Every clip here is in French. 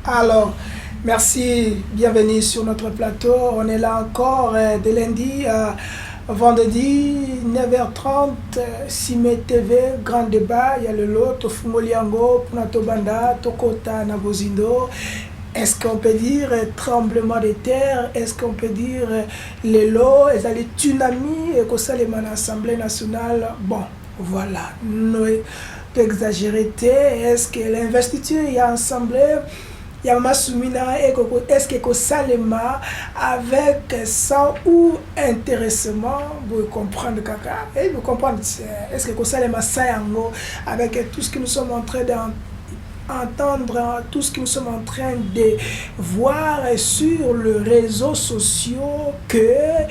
Alors, merci, bienvenue sur notre plateau. On est là encore de lundi à vendredi, 9h30, Cime TV, grand débat. Il y a le lot, Tofumoliango, Punato Banda, Tokota Nabozindo. Est-ce qu'on peut dire tremblement de terre? Est-ce qu'on peut dire les lots, les tsunamis et que ça les man l'Assemblée nationale? Bon, voilà, nous exagéré. Est-ce que l'investiture il y a assemblée? Il y a Massoumina et est-ce que Salema avec ça ou intéressement vous comprendre caca et vous comprendre est-ce que Salema Sayango avec tout ce que nous sommes en train d'entendre, tout ce que nous sommes en train de voir sur les réseaux sociaux que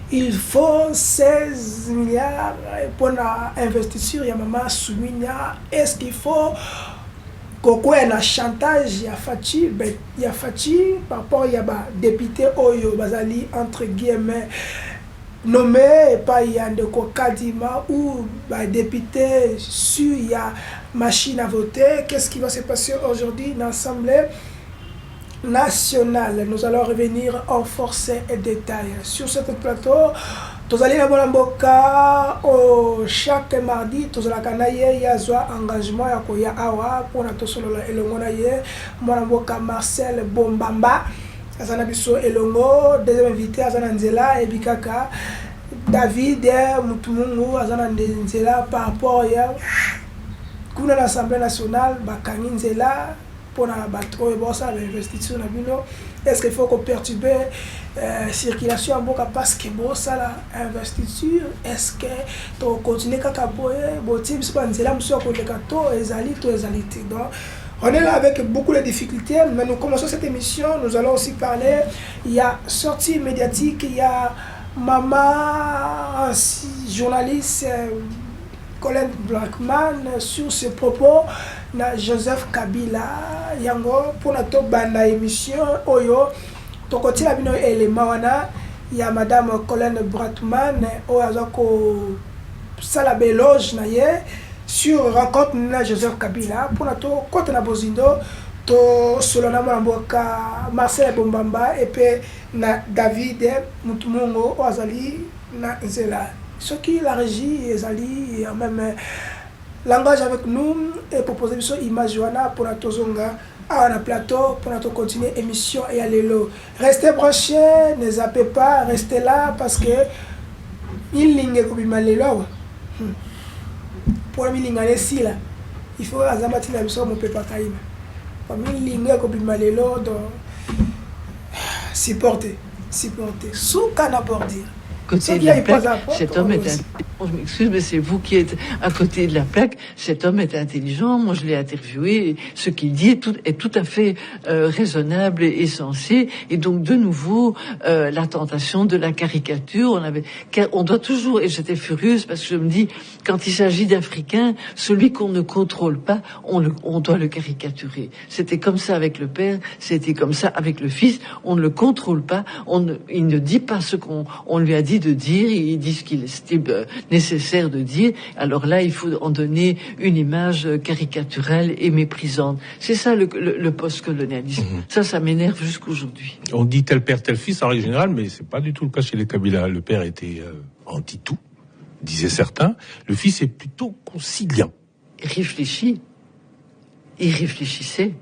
il faut 16 milliards pour l'investissement. Il y a Maman Soumina. Est-ce qu'il faut Koko na chantage ya Fachi par rapport ya ba député Oyo Bazali entre guillemets nommé et pas ya Ndeko Kadima ou ba député sur ya machine à voter. Qu'est-ce qui va se passer aujourd'hui dans l'Assemblée nationale? Nous allons revenir en force et détail sur ce plateau. Tozali na mboka chaque mardi tozalaka na ye ya zwa engagement ya koya awa pona tosolola elongo na ye mboka Marcel Bombamba azana biso elongo. Deuxième invité azana nzela et bikaka David Mutumungu azana nzela par rapport ya kuna l'Assemblée nationale bakangi nzela pona bato et bossa l'investition na bino. Est-ce qu'il faut qu'on perturbe circulation en boka parce que bossa la investiture? Est-ce que tu continues à boyer botim soit nzela monsieur ko leka to ezali donc on est là avec beaucoup de difficultés, mais nous commençons cette émission. Nous allons aussi parler. Il y a sortie médiatique, il y a maman journaliste Colin Blackman sur ses propos na Joseph Kabila yango pour notre banda émission oyo to côté la bino élément wana il y a madame Colin Blackman oazako sala beloge na ye sur rencontre na Joseph Kabila pour notre côté na Bozindo to solona mboka Marcel Bombamba et puis na David Mutumungo oazali na Zela. Ce qui la régie ezali et même langage avec nous et proposer une image pour notre zonga à un plateau pour notre continuer émission et aller là. Restez branchés, ne zappez pas, restez là parce que il ligne comme malelo. Pour mi ligne ici là, il faut azamati la mission mon papa kaina. Pour mi ligne comme malelo donc supporter, sous canne bordir. Côté de la plaque, cet homme est intelligent. Je m'excuse, mais c'est vous qui êtes à côté de la plaque. Cet homme est intelligent. Moi, je l'ai interviewé. Ce qu'il dit est tout à fait raisonnable et sensé. Et donc, de nouveau, la tentation de la caricature. On doit toujours, et j'étais furieuse parce que je me dis, quand il s'agit d'Africains, celui qu'on ne contrôle pas, on doit le caricaturer. C'était comme ça avec le père, c'était comme ça avec le fils. On ne le contrôle pas. Il ne dit pas ce qu'on lui a dit de dire, il dit ce qu'il estime nécessaire de dire. Alors là, il faut en donner une image caricaturale et méprisante. C'est ça le post-colonialisme. Ça m'énerve jusqu'aujourd'hui. On dit tel père, tel fils en règle générale, mais c'est pas du tout le cas chez les Kabila. Le père était anti-tout, disaient certains. Le fils est plutôt conciliant. Il réfléchissait.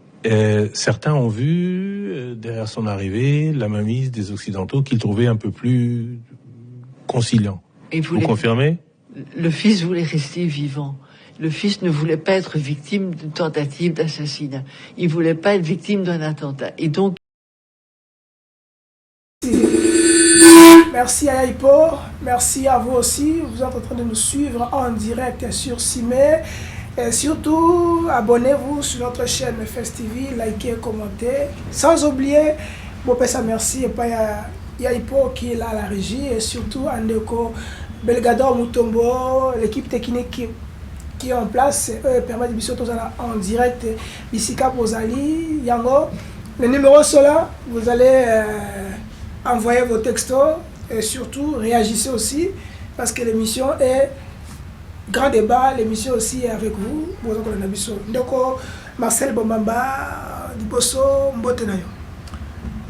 Certains ont vu, derrière son arrivée, la mainmise des Occidentaux qu'il trouvait un peu plus conciliant. Vous confirmez? Le fils voulait rester vivant. Le fils ne voulait pas être victime d'une tentative d'assassinat. Il voulait pas être victime d'un attentat. Et donc... Merci à Yaipo, merci à vous aussi. Vous êtes en train de nous suivre en direct sur Cime. Et surtout, abonnez-vous sur notre chaîne FestTV, likez, commentez. Sans oublier, bon, merci et pas Yaipo qui est là à la régie et surtout Andeko Belgador Mutombo, l'équipe technique qui est en place, permet de bisous en direct, Bissika Bozali, Yango. Les numéros sont là, vous allez envoyer vos textos et surtout réagissez aussi parce que l'émission est grand débat, l'émission aussi est avec vous. Donc, Marcel Bombamba, Diboso, Mbote Nayo.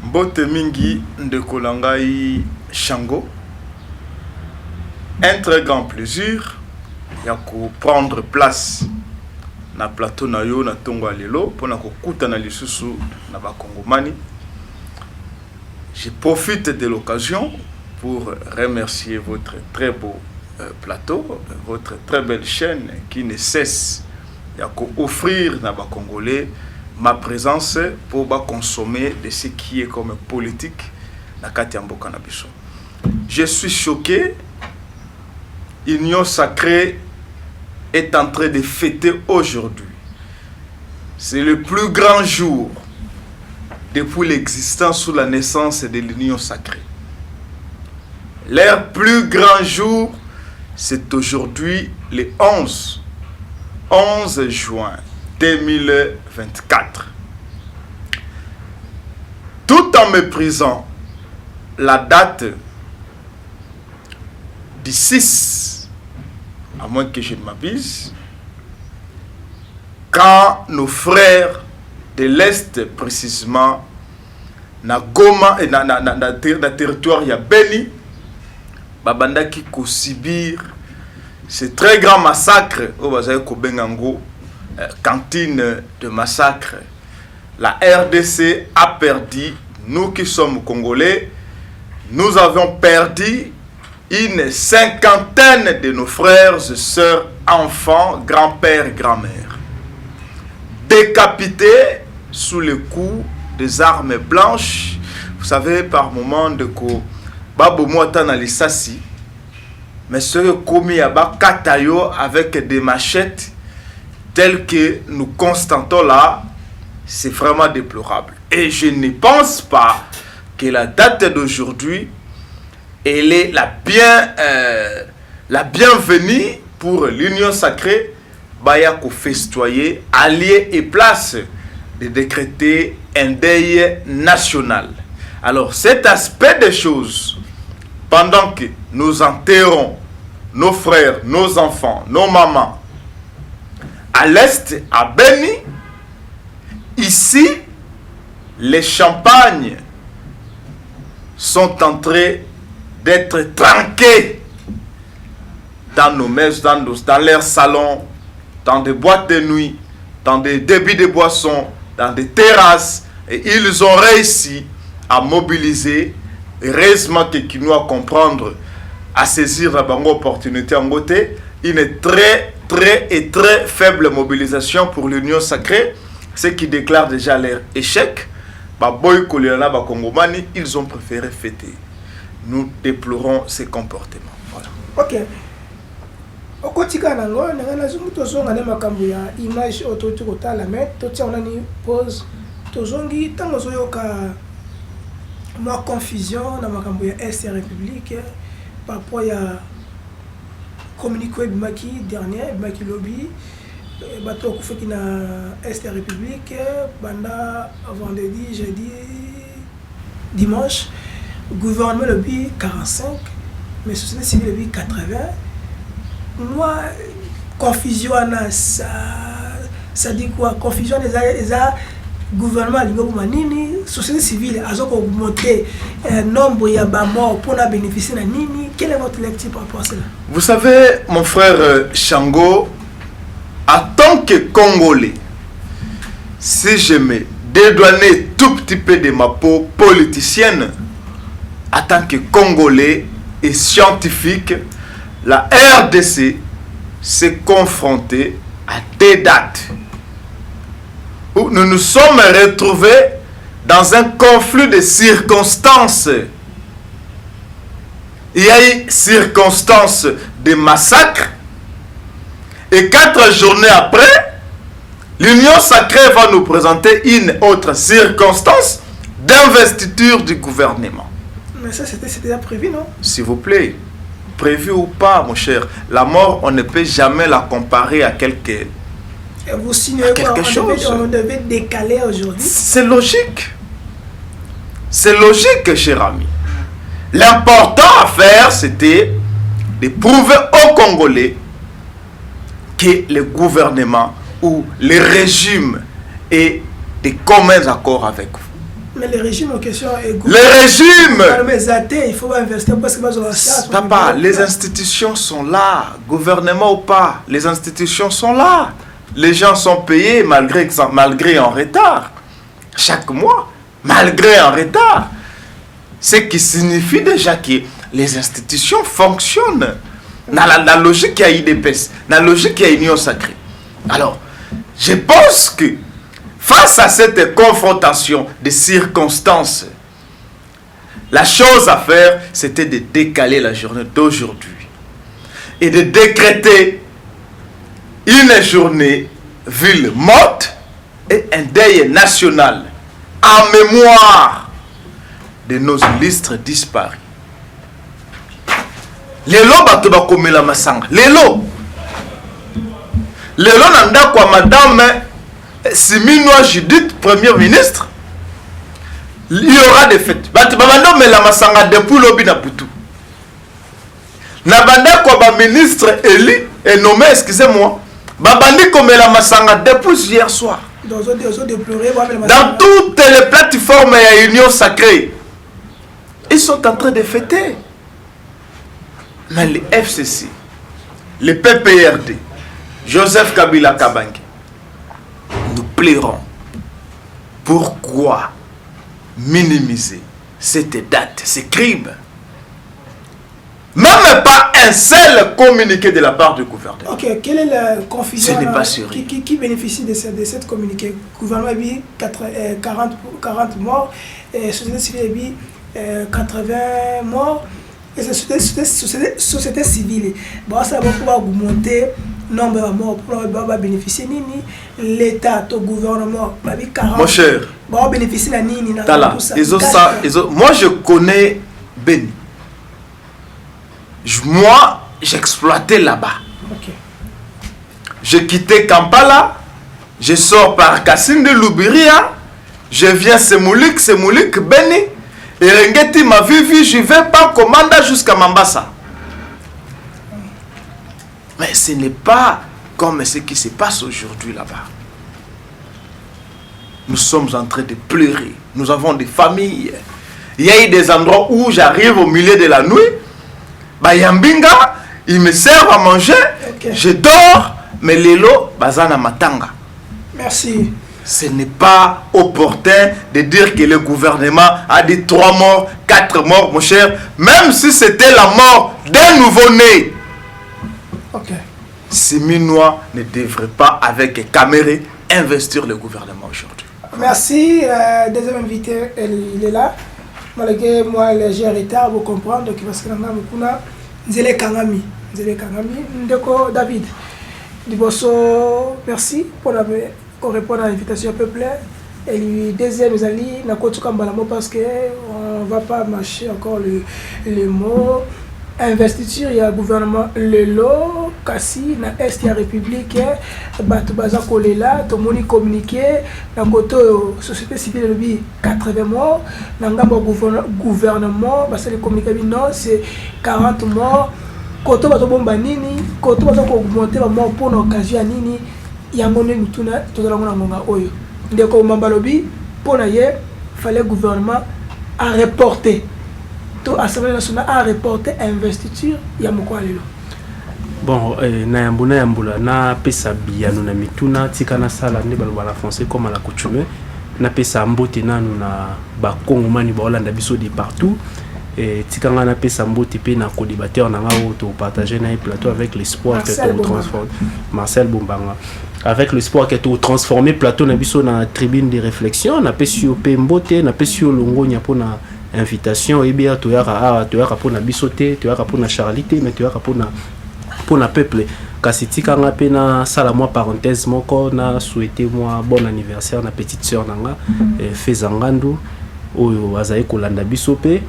Mbote Mingi de Kolangai Shango. Un très grand plaisir de prendre place na plateau Nayo na Tongo Alelo pour na kokuta na lisusu na bakongomani. Je profite de l'occasion pour remercier votre très beau plateau, votre très belle chaîne qui ne cesse d'offrir à les Congolais ma présence pour consommer de ce qui est comme politique dans Katiamboka Nabiso. Je suis choqué. Union sacrée est en train de fêter aujourd'hui. C'est le plus grand jour depuis l'existence ou la naissance de l'Union sacrée. Leur plus grand jour, c'est aujourd'hui le 11 juin 2024. Tout en méprisant la date du 6, à moins que je ne m'abuse, quand nos frères de l'Est, précisément, na Goma et na territoire ya Beni, babandaki ko subir ce très grand massacre au Bazaï Kobengango, cantine de massacre. La RDC a perdu, nous qui sommes Congolais, nous avons perdu une cinquantaine de nos frères et sœurs, enfants, grands-pères et grand-mères, décapités sous le coup des armes blanches. Vous savez, par moment de ko Babo Mwata na lisasi, mais ce commis à Katayo avec des machettes telles que nous constatons là, c'est vraiment déplorable. Et je ne pense pas que la date d'aujourd'hui, elle est la bienvenue pour l'Union sacrée, Bayako festoyer, allier et place de décréter un deuil national. Alors cet aspect des choses, pendant que nous enterrons nos frères, nos enfants, nos mamans, à l'Est, à Beni, ici, les champagnes sont en train d'être tranqués dans nos maisons, dans leurs salons, dans des boîtes de nuit, dans des débits de boissons, dans des terrasses. Et ils ont réussi à mobiliser, heureusement que qui nous a comprendre, à saisir la bonne opportunité en côté, une très faible mobilisation pour l'Union sacrée, ce qui déclare déjà leur échec. Ils ont préféré fêter. Nous déplorons ces comportements. Voilà. Ok. Okotika nango na zumu tozonga na makambo ya image ototo kotala mais totia on ani pause tozongi tango zoyoka moi confusion na makambo ya Est République par rapport ya communiqué bimaki dernier bimaki lobby bato kufaki na Est République banda vendredi jeudi dimanche gouvernement lobby 45 mais société civile lobby 80. Moi, confusion, ça dit quoi? Confusion des gouvernement, la société civile, a augmenté le nombre de morts pour bénéficier de nini. Quelle est votre lecture par rapport à cela? Vous savez, mon frère Shango, en tant que Congolais, si je me dédouanais tout petit peu de ma peau politicienne, en tant que Congolais et scientifique, la RDC s'est confrontée à des dates où nous nous sommes retrouvés dans un conflit de circonstances. Il y a eu circonstances de massacre et 4 journées après, l'Union sacrée va nous présenter une autre circonstance d'investiture du gouvernement. Mais ça c'était déjà prévu, non? S'il vous plaît. Prévu ou pas, mon cher, la mort, on ne peut jamais la comparer à quelque chose. On devait décaler aujourd'hui. C'est logique. C'est logique, cher ami. L'important à faire, c'était de prouver aux Congolais que le gouvernement ou le régime ait des communs accords avec vous. Mais le régime en question est... Le régime... Il faut investir parce que... Papa, les institutions sont là, gouvernement ou pas, les institutions sont là. Les gens sont payés malgré en retard. Chaque mois, malgré en retard. Ce qui signifie déjà que les institutions fonctionnent. Dans la logique qu'il y a IDPS, dans la logique qu'il y a Union Sacrée. Alors, je pense que face à cette confrontation de circonstances, la chose à faire, c'était de décaler la journée d'aujourd'hui et de décréter une journée ville morte et un deuil national en mémoire de nos illustres disparus. Lelo bato bakomela masanga. Lelo nanda kwa madame Siminoa Judith, première ministre, il y aura des fêtes. Bato babando mela masanga depuis lobi na putu. Na banda kwa ba ministre Eli est nommé, excusez-moi, babandi komela masanga depuis hier soir. Dans toutes les plateformes et Union Sacrée, ils sont en train de fêter. Mais les FCC, les PPRD, Joseph Kabila Kabange, nous plairons. Pourquoi minimiser cette date, ces crimes? Même pas un seul communiqué de la part du gouvernement. Ok, quelle est la confusion? Ce n'est pas sûr. Qui bénéficie de cette communiqué? Le gouvernement a dit 40 morts, et la société civile a dit 80 morts. Et c'est la société civile. Bon, ça va pouvoir augmenter le nombre de morts pour bénéficier de l'État, le gouvernement. Mon cher, va bénéficier de Nini. Moi, je connais Beni. Moi, j'exploitais là-bas. Okay. J'ai quitté Kampala, je sors par Kassine de Loubiria, je viens Semoulik, Beni. Et Rengeti m'a vu, je vais pas commander jusqu'à Mambasa. Mais ce n'est pas comme ce qui se passe aujourd'hui là-bas. Nous sommes en train de pleurer. Nous avons des familles. Il y a eu des endroits où j'arrive au milieu de la nuit. Bayambinga, ils me servent à manger. Okay. Je dors, mais l'élo, bazana matanga. Merci. Ce n'est pas opportun de dire que le gouvernement a dit 3 morts, 4 morts, mon cher. Même si c'était la mort d'un nouveau-né. Okay. Siminois ne devrait pas, avec Caméré, investir le gouvernement aujourd'hui. Merci. Deuxième invité, il est là. Malgré moi, j'ai retard, vous comprendre. Donc, parce que nous avons Nzele Kangami. Ndeko David. Diboso, merci pour répondre à l'invitation peuple. Et le deuxième, nous allons parce qu'on ne va pas marcher encore le mot. Investiture, il y a le gouvernement Lelo, Kassi, na Est, il y a République, Batubaza Kolela, tout le monde communiqué, dans le société civile, 80 morts, dans le gouvernement, c'est le communiqué, non, c'est 40 morts, quand on va bomba nini, quand on va augmenter la mort pour l'occasion nini, il y a un monde où tout le monde a oyo. Dès qu'on m'a balobi, pour l'ailleurs, il fallait le gouvernement à reporter. L'Assemblée nationale a reporté investiture ya mokwalelo. Bon, na yambula na pesa biyano na mituna tika na sala ne balobala français comme à la coutume na pesa mbote nanu na ba kongomani ba Hollande biso de partout et tika na pesa mbote pe na co-débatteur na ngao to partager na plateau avec l'espoir que to transformer Marcel Bombanga avec l'espoir que to transformer plateau na biso na tribune de réflexion na pesi pe mbote na pesi longo nya pona invitation et bien tu as pour na bisoté tu as pour na charité mais tu as pour na peuple kasitika nga pena sala moi parenthèse moko na souhaiter moi bon anniversaire na petite sœur nanga Fezangandu oyo azaye kolanda bisope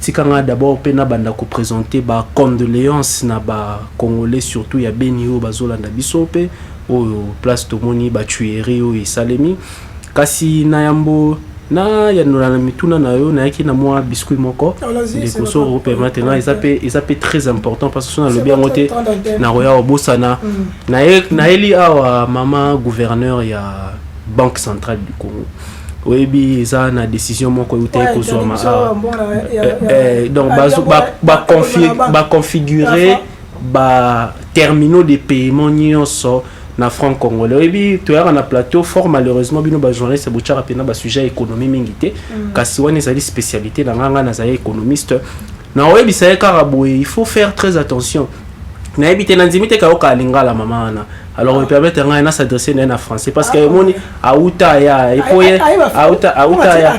tikanga d'abord pena banda ko présenter ba condoléances na ba congolais surtout ya Benio bazolanda bisope oyo place tomoni ba tuerie oyo salemi kasi na yambo na ya nuna na mituna na yo na yaki na moi biscuit moko de koso européen maintenant ils appellent très important parce que son le bien moté na roya obosana na eli awa mama gouverneur ya Banque centrale du Congo oyebi eza na décision moko uté kozo ma donc ba configurer ba terminaux de paiement nyonso na franc congolais oyebi to ya na plateau fort malheureusement bino ba journaliste bochara pena ba sujet économie mingité kasi wana ezali spécialité na nganga na za économiste na oyebi sa karabo il faut faire très attention na ebité na nzimite ka oka lingala mama na alors on permet à s'adresser en français parce que moni auta ya epoye auta ya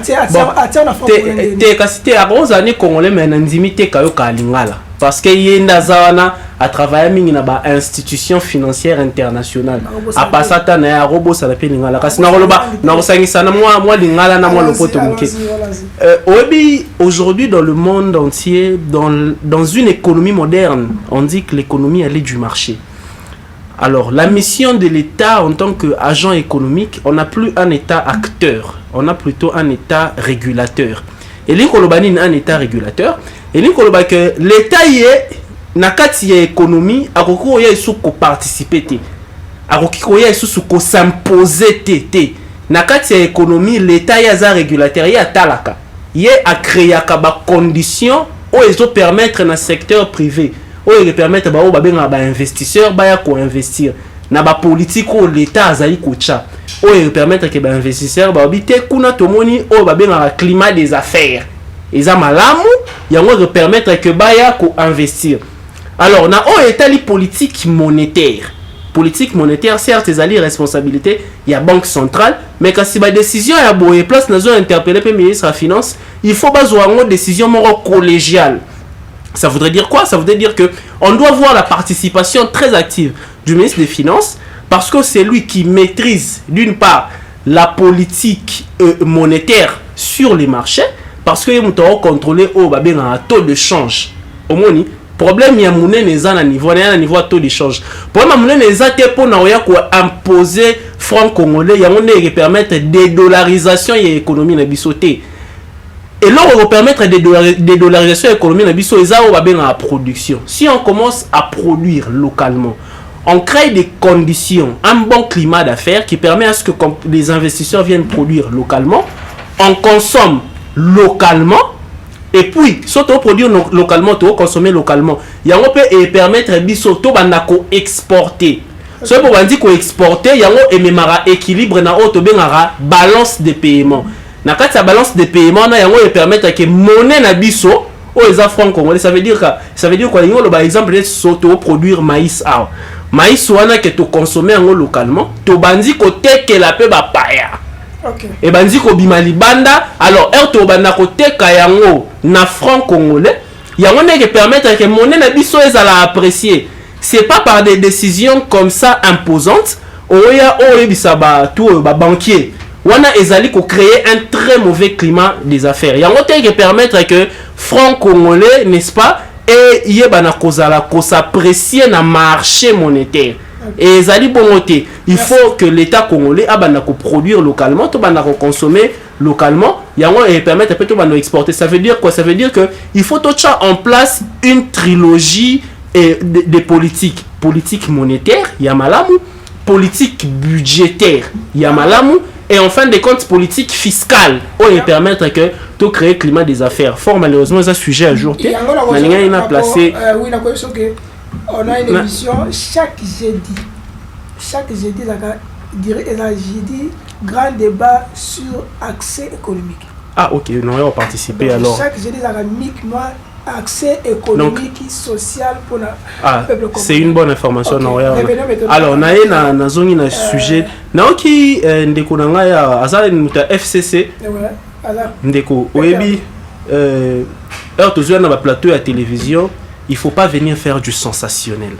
te kasite a 11 années congolais mais na nzimite ka yoka lingala parce que yenda zawana à travailler mingi na ba institution financière internationale a pasata na ya robo ça la pe lingala kasi na roloba na osangisa na moi lingala na moi lopoto muke obi aujourd'hui dans le monde entier dans une économie moderne on dit que l'économie elle est du marché. Alors, la mission de l'État en tant qu'agent économique, on n'a plus un État acteur, on a plutôt un État régulateur. Et l'Écolobani est un État régulateur. Et l'Écolobani que l'État y est, nakati ya économie, akoko ya isu ko participer te, akoko ya isu ko s'imposer te. Nakati ya économie, l'État ya za régulateur ya talaka, y a créé ba conditions où ils ont permettre dans secteur privé. Ils permettent ba investisseurs ba ko investir na ba politique où l'état azali kocha ils permettent que ba investisseurs ba obité kuna tomoni o ba benga climat des affaires eza malamu yango permettre que ba ya ko investir. Alors na o état politique monétaire certes ezali responsabilité ya banque centrale mais quand si ba décision ya boye place na zo interpeller le ministre de la finance il faut ba zo une décision moro collégiale. Ça voudrait dire quoi? Ça voudrait dire que on doit voir la participation très active du ministre des Finances parce que c'est lui qui maîtrise d'une part la politique monétaire sur les marchés parce que il doit contrôler un taux de change. Au moins, problème il y a un niveau taux de change. Problème il y a pour imposer franc congolais, il y a qui permettre dédollarisation et économie na bisoté. Et là, on va permettre des dollarisations économiques dans la production. Si on commence à produire localement, on crée des conditions, un bon climat d'affaires qui permet à ce que les investisseurs viennent produire localement, on consomme localement, et puis, si on produit localement, on consomme localement, il y a un peu permettre de exporter. Si on dit qu'on exporter, il y a un équilibre dans la balance de paiement. Na kati ya balance de paiement na yango permettre que monnaie na biso o eza franc congolais ça veut dire quoi yango par exemple les soto produire maïs maïs wana que to consommer yango localement to bandi ko teke la pe ba paya OK et bandi ko bima libanda alors to banda ko teka yango na franc congolais yango ne que permettre que monnaie na biso ezala apprécier c'est pas par des décisions comme ça imposantes oya oyebisa ba tout ba banquier wana ezali ko créer un très mauvais climat des affaires. Yango te que permettre que franc congolais, n'est-ce pas, et yebana kozala ko s'apprécier na marché monétaire. Et ezali bongoté. Il faut que l'État congolais abana ko produire localement, to bana ko consommer localement, yango et permettre peut to bana exporter. Ça veut dire quoi? Ça veut dire que il faut toucher en place une trilogie de politiques. Politique monétaire, yamalamu, politique budgétaire, yamalamu. Et en fin de compte, politique fiscale, on va permettre que tout créer le climat des affaires. Fort malheureusement, c'est un sujet à jour. Oui, on a une émission chaque jeudi. Chaque jeudi, jeudi, grand débat sur accès économique. Ah, ok, nous allons participer alors. Chaque jeudi, accès économique et social pour le peuple congolais. C'est une bonne information. Okay. Alors, on a un sujet. Naoki ndeko nanga ya azali muta FCC. Ndeko oyebi toujours dans le plateau à télévision, il faut pas venir faire du sensationnel.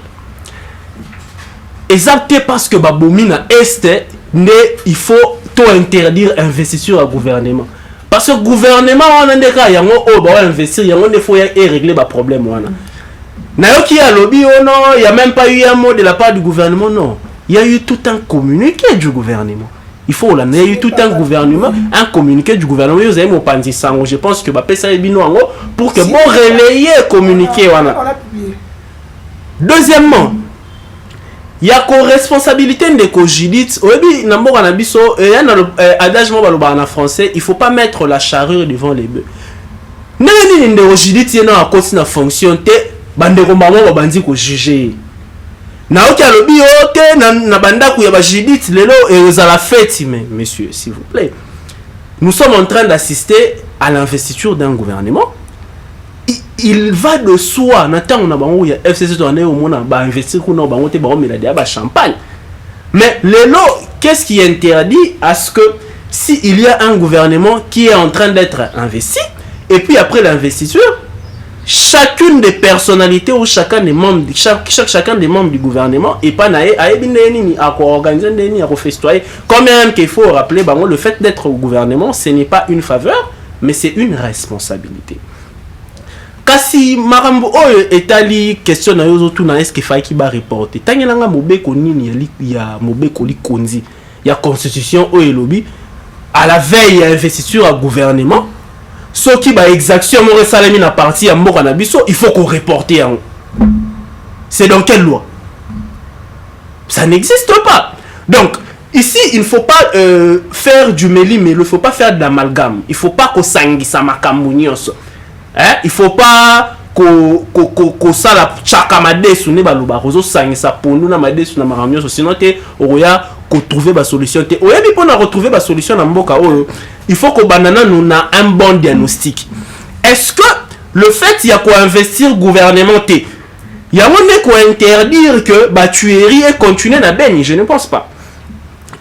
Exactement parce que babomi na est il faut tout interdire investir au gouvernement. Parce que le gouvernement, on a des cas, il y a investir, il y a des fois régler les problèmes. Il n'y a même pas eu un mot de la part du gouvernement, non. Il y a eu tout un communiqué du gouvernement. Il faut là, il y a eu tout un gouvernement, un communiqué du gouvernement. Vous avez mon panzi sango. Je pense que ça est bien pour que bon relayer communiqué. On a publié. Deuxièmement, il y a co-responsabilité de Kojidit. Oebi nambo na biso et un adage mo baloba en français, il faut pas mettre la charrue devant les bœufs. Nani de Kojidit yena a cause na fonction te bande ko bango bandi ko juger. Na oki alobi ote na banda ku ya ba Jidit lelo et à la fête mais messieurs s'il vous plaît. Nous sommes en train d'assister à l'investiture d'un gouvernement. Il va de soi, n'attend on a bango ya FCC tourné au monde ba investir ku na bango te ba omela dia ba champagne. Mais lelo qu'est-ce qui interdit à ce que si il y a un gouvernement qui est en train d'être investi et puis après l'investiture chacune des personnalités ou chacun des membres chacun des membres du gouvernement et pas naé à organiser à festoyer quand même qu'il faut rappeler bango le fait d'être au gouvernement ce n'est pas une faveur mais c'est une responsabilité. Kasi marambo oyo etali question na yozo tout na est-ce qu'il faut qui ba reporter tangelanga mobeko nini ya mobeko likonzi ya constitution oyo lobby à la veille ya investiture à gouvernement ce qui ba exaction mo resalemi na parti ya mboka na biso il faut qu'on reporte en c'est dans quelle loi ça n'existe pas donc ici il ne faut pas faire du méli mais il ne faut pas faire de l'amalgame il faut pas qu'on sangisa makambo nyonso. Il faut pas que ça la chakamadesu ne baloba rozo sangisa pondu na madesu na maramyo sinon te oya ko trouver ba solution te oya bi pona retrouver ba solution na mboka oyo il faut que banana nous na un bon diagnostic. Est-ce que le fait il y a quoi investir gouvernement te il y a on ko interdire que ba tuerie et continuer na beni je ne pense pas.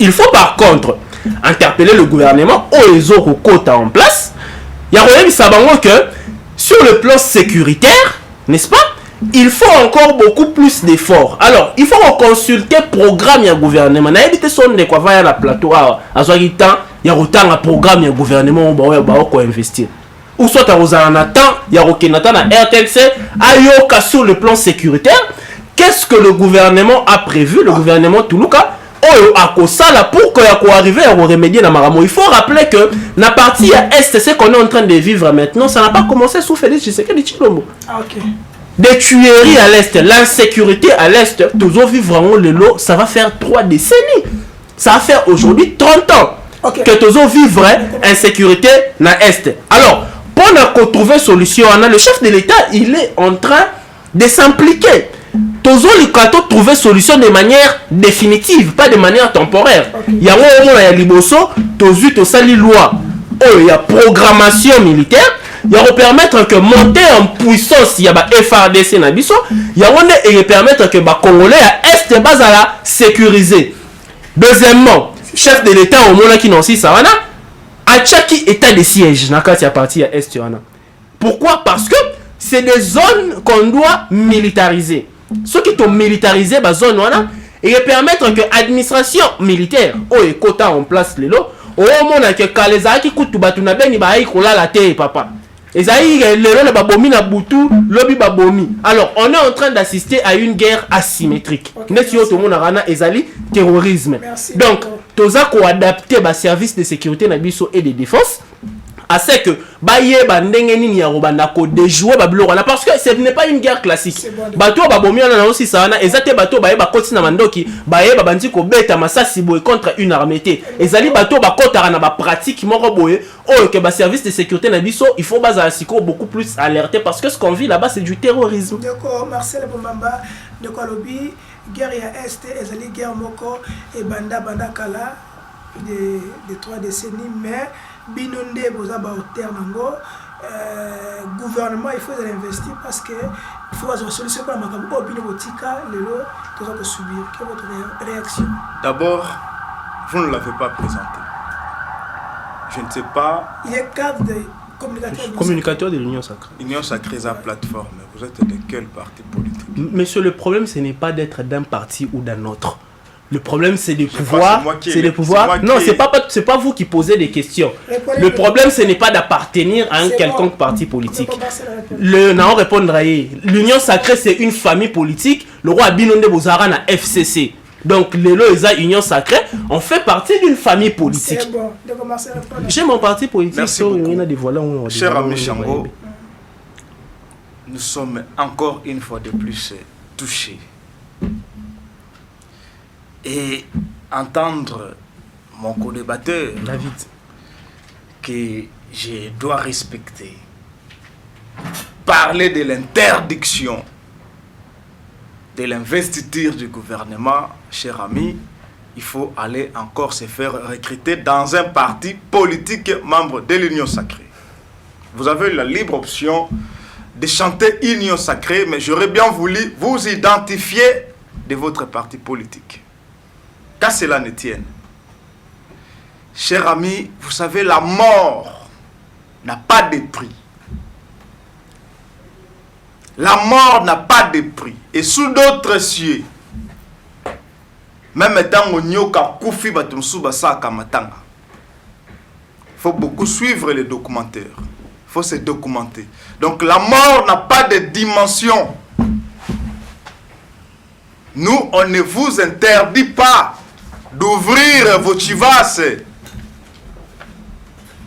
Il faut par contre interpeller le gouvernement ou les autres quotas en place. Il y a rien sabango que sur le plan sécuritaire, n'est-ce pas? Il faut encore beaucoup plus d'efforts. Alors, il faut consulter le programme du gouvernement. Il y a quoi va la plateau à il y a autant de programme du gouvernement où investir. Ou soit à Rosanatan, il y a Rokinatan à RTLC, Ayoka sur le plan sécuritaire. Qu'est-ce que le gouvernement a prévu? Le gouvernement Toulouka pour qu'il arrive à remédier dans Maramo. Il faut rappeler que la partie Est, ce qu'on est en train de vivre maintenant, ça n'a pas commencé sous Félix Tshisekedi Tshilombo. Des tueries à l'Est, l'insécurité à l'Est, toujours vivre en le lot, ça va faire 3 décennies. Ça va faire aujourd'hui 30 ans que toujours vivre insécurité dans l'Est. Alors, pour trouver solution, le chef de l'État, il est en train de s'impliquer. Toujours les cartes trouver solution de manière définitive, pas de manière temporaire. Il y a un moment à Liboso, toujours tout ça les lois. Il y a programmation militaire. Il y a permettre que monter en puissance, il y a FRDC na biso. Il y a on permettre que Congolais à est base à la sécuriser. Deuxièmement, chef de l'État au moment qui n'en ça wana a chaki état de siège na kati ya parti à est wana. Pourquoi? Parce que c'est des zones qu'on doit militariser. Ceux qui ont militarisé la zone et permettre que l'administration militaire ou quota en place les lots au moment que Kaleza qui coûte batu na beni ba ikola la terre papa ezaï le babomi na butu lobby babomi. Alors on est en train d'assister à une guerre asymétrique. N'est-ce tout le monde rana ezali terrorisme. Donc toza ko adapter ba service de sécurité na biso et de défense à ce que baye bandenge nini ya robanda ko déjouer babilo wana parce que ce n'est pas une guerre classique. Bato babomi na aussi ça na ezate bato baye ba koti na mandoki baye babandi ko beta masasi boy contre une armée té ezali bato ba kota na ba pratique moko boye oh que ba service de sécurité na biso il faut baza siko beaucoup plus alerter parce que ce qu'on vit là-bas c'est du terrorisme. D'accord, Marcel Bombamba de Kolobi guerre ya est ezali guerre moko et banda kala de 3 décennies mais binonde boza ba hauteur nango gouvernement il faut investir parce que il faut avoir solution pour la makambo bino botika lelo toza ko subir. Quelle est votre réaction? D'abord, vous ne l'avez pas présenté. Je ne sais pas. Il est cadre de communicateur de l'Union Sacrée. L'Union Sacrée est plateforme. Vous êtes de quel parti politique? Monsieur, le problème ce n'est pas d'être d'un parti ou d'un autre. Le problème c'est de pouvoir, c'est de pouvoir. Non, c'est pas vous qui posez des questions. Le problème ce n'est pas d'appartenir à un quelconque parti politique. Non, répondre à l'Union Sacrée c'est une famille politique. Le roi Binonde Bozara na FCC. Donc, Lelo Eza Union Sacrée, on fait partie d'une famille politique. C'est bon de commencer à prendre. J'ai mon parti politique. Merci beaucoup. Cher ami Shango, nous sommes encore une fois de plus touchés. Et entendre mon co-débatteur, David, que je dois respecter, parler de l'interdiction de l'investiture du gouvernement, cher ami, il faut aller encore se faire recruter dans un parti politique membre de l'Union Sacrée. Vous avez la libre option de chanter Union Sacrée, mais j'aurais bien voulu vous identifier de votre parti politique. Qu'à cela ne tienne. Cher ami, vous savez, la mort n'a pas de prix. La mort n'a pas de prix. Et sous d'autres cieux, même étant au nyoka koufi batumsu basaka matanga, il faut beaucoup suivre les documentaires. Il faut se documenter. Donc la mort n'a pas de dimension. Nous, on ne vous interdit pas d'ouvrir vos chivasses.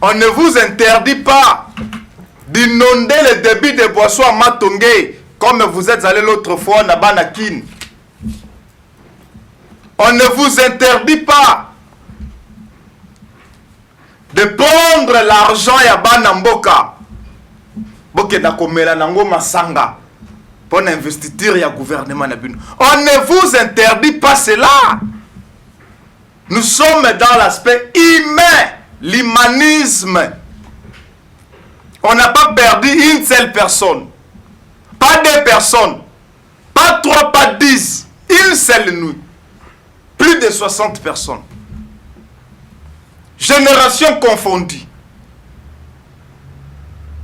On ne vous interdit pas d'inonder les débits de boissons à Matongé, comme vous êtes allé l'autre fois à Banakin. On ne vous interdit pas de prendre l'argent à Banamboka. Bokeda komela nango masanga pour investiture ya gouvernement na bino. On ne vous interdit pas cela. Nous sommes dans l'aspect humain, l'humanisme. On n'a pas perdu une seule personne, pas deux personnes, pas trois, pas 10, une seule nuit. Plus de 60 personnes. Génération confondue.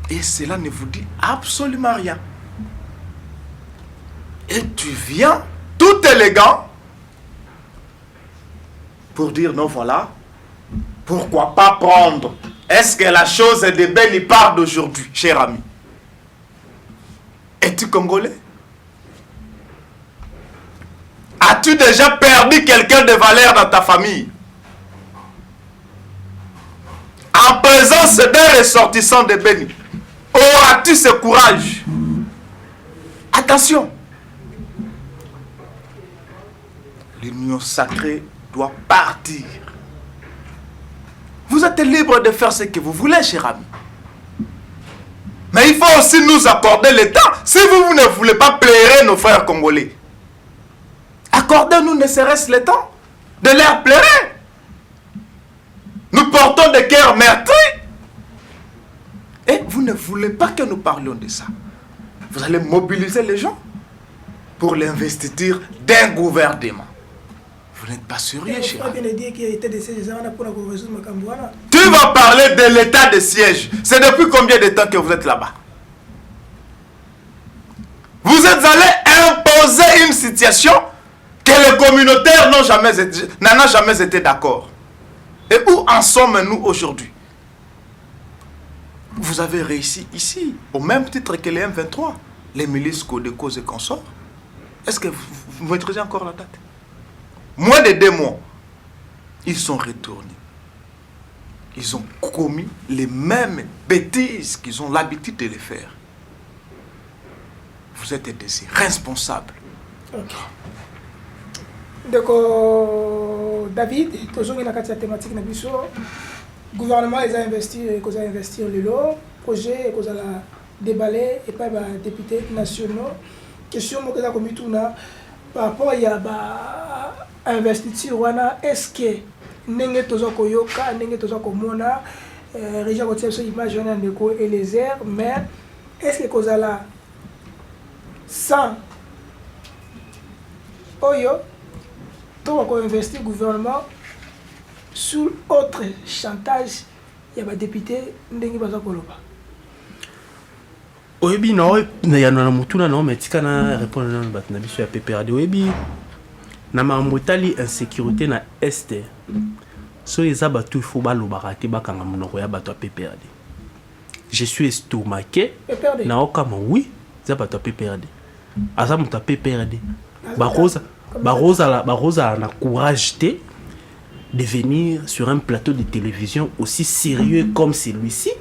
Et cela ne vous dit absolument rien. Et tu viens tout élégant pour dire non, voilà, pourquoi pas prendre? Est-ce que la chose est de belle part d'aujourd'hui, cher ami? Es-tu congolais? As-tu déjà perdu quelqu'un de valeur dans ta famille? En présence d'un ressortissant de Béni, auras-tu ce courage? Attention! L'union sacrée doit partir. Vous êtes libre de faire ce que vous voulez, cher ami. Mais il faut aussi nous accorder le temps. Si vous ne voulez pas plairer nos frères congolais, accordez-nous ne serait-ce le temps de leur plairer. Nous portons des cœurs meurtris. Et vous ne voulez pas que nous parlions de ça. Vous allez mobiliser les gens pour l'investiture d'un gouvernement. Vous n'êtes pas sérieux, cher ami. Tu vas parler de l'état de siège. C'est depuis combien de temps que vous êtes là-bas? Vous êtes allé imposer une situation que les communautaires n'ont jamais été d'accord. Et où en sommes-nous aujourd'hui? Vous avez réussi ici, au même titre que les M23, les milices Codeco et consorts. Est-ce que vous maîtrisez encore la date? Moins de 2 mois, ils sont retournés. Ils ont commis les mêmes bêtises qu'ils ont l'habitude de les faire. Vous êtes des responsables. Ok. Donc, David, toujours dans la thématique, le gouvernement a investi le lot, projet, il a déballé, et pas les députés nationaux. Question que j'ai commis tout par rapport à l'investiture, est-ce que nous avons yoka, nous avons mona, région de cette image et les airs, mais est-ce que vous avez sans Oyo, tu vas investir le gouvernement sous autre chantage, il y a des députés qui ne sont pas là. Oyebi non, il y a un mutuna non, mais tika na répondre na batna biso ya PPRD. Oyebi na mamotali insécurité na est. So eza batu faut balobaka te bakanga monoko ya bato ya PPRD. Je suis estomaqué. Na okama oui, za bato ya PPRD. Aza muta PPRD. Bakoza Barosa na courage de venir sur un plateau de télévision aussi sérieux comme celui-ci.